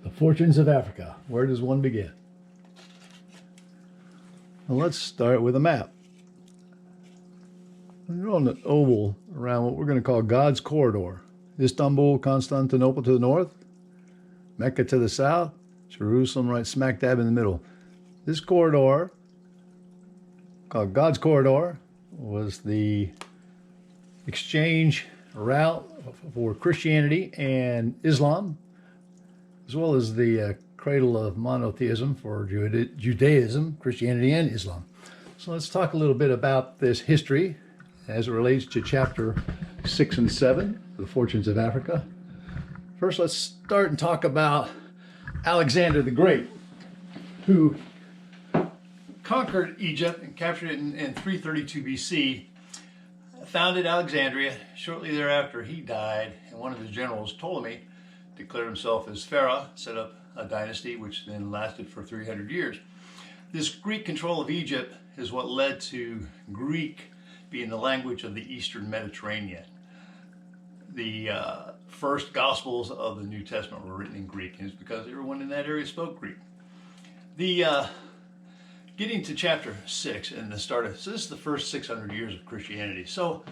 The fortunes of Africa. Where does one begin? Well, let's start with a map. We're on an oval around what we're going to call God's corridor. Istanbul, Constantinople to the north, Mecca to the south, Jerusalem right smack dab in the middle. This corridor, called God's corridor, was the exchange route for Christianity and Islam, as well as the cradle of monotheism for Judaism, Christianity, and Islam. So let's talk a little bit about this history as it relates to chapter 6 and 7, The Fortunes of Africa. First, let's start and talk about Alexander the Great, who conquered Egypt and captured it in 332 BC, founded Alexandria. Shortly thereafter, he died, and one of his generals, Ptolemy, declared himself as pharaoh, set up a dynasty which then lasted for 300 years. This Greek control of Egypt is what led to Greek being the language of the Eastern Mediterranean. The first Gospels of the New Testament were written in Greek, and it's because everyone in that area spoke Greek. Getting to chapter 6 and the start of, so this is the first 600 years of Christianity. So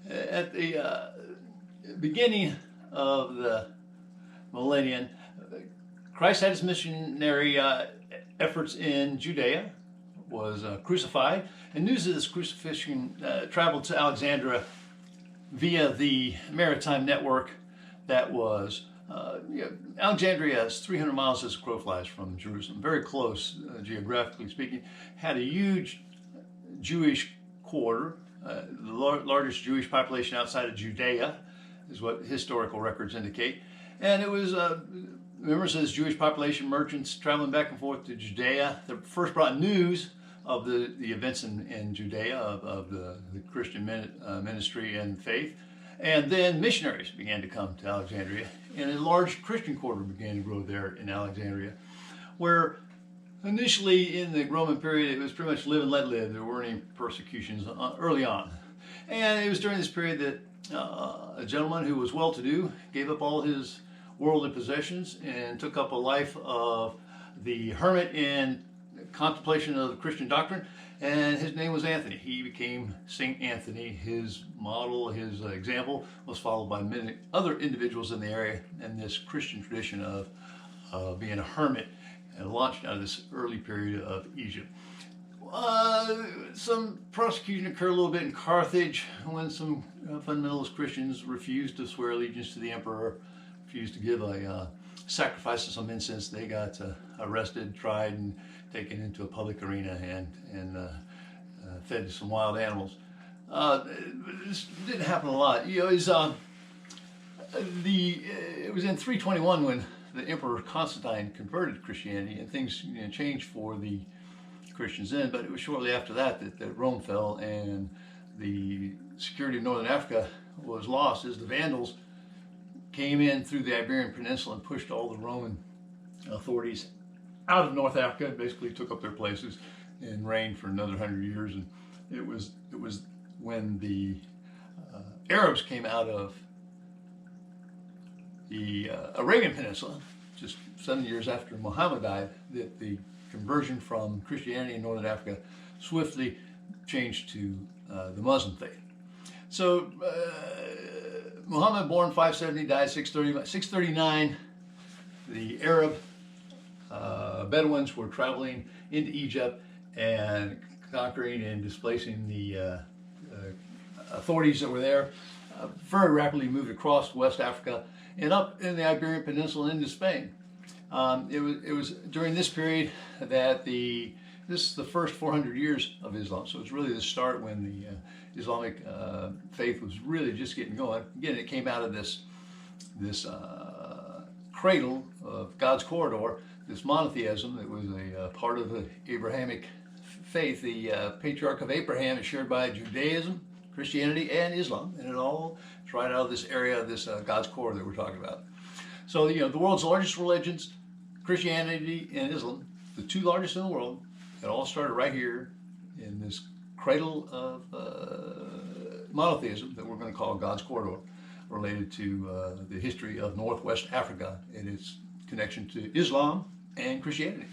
at the beginning of the millennium, Christ had his missionary efforts in Judea, was crucified, and news of this crucifixion traveled to Alexandria via the maritime network that was, Alexandria is 300 miles as a crow flies from Jerusalem, very close geographically speaking, had a huge Jewish quarter, the largest Jewish population outside of Judea, is what historical records indicate. And it was members of this Jewish population, merchants traveling back and forth to Judea, that first brought news of the events in Judea, of the Christian ministry and faith. And then missionaries began to come to Alexandria, and a large Christian quarter began to grow there in Alexandria, where initially in the Roman period it was pretty much live and let live. There weren't any persecutions early on. And it was during this period that a gentleman who was well-to-do gave up all his worldly possessions and took up a life of the hermit in contemplation of the Christian doctrine, and his name was Anthony. He became Saint Anthony. His model, his example was followed by many other individuals in the area, and this Christian tradition of being a hermit launched out of this early period of Egypt. Some persecution occurred a little bit in Carthage when some fundamentalist Christians refused to swear allegiance to the emperor, refused to give a sacrifice of some incense. They got arrested, tried, and taken into a public arena and fed to some wild animals. This didn't happen a lot. You know, it was in 321 when the Emperor Constantine converted to Christianity, and things changed for the Christians then. But it was shortly after that Rome fell, and the security of northern Africa was lost as the Vandals came in through the Iberian Peninsula and pushed all the Roman authorities out of North Africa, basically took up their places and reigned for another 100 years. And it was when the Arabs came out of the Arabian Peninsula, just 7 years after Muhammad died, that the conversion from Christianity in Northern Africa swiftly changed to the Muslim faith. So Muhammad, born 570, died 639. The Arab Bedouins were traveling into Egypt and conquering and displacing the authorities that were there. Very rapidly moved across West Africa and up in the Iberian Peninsula into Spain. It was during this period that this is the first 400 years of Islam. So it's really the start when the Islamic faith was really just getting going. Again, it came out of this cradle of God's corridor, this monotheism that was a part of the Abrahamic faith. The patriarch of Abraham is shared by Judaism, Christianity, and Islam, and it all is right out of this area, this God's corridor that we're talking about. So the world's largest religions, Christianity and Islam, the two largest in the world, it all started right here in this cradle of monotheism that we're going to call God's corridor, related to the history of Northwest Africa and its connection to Islam and Christianity.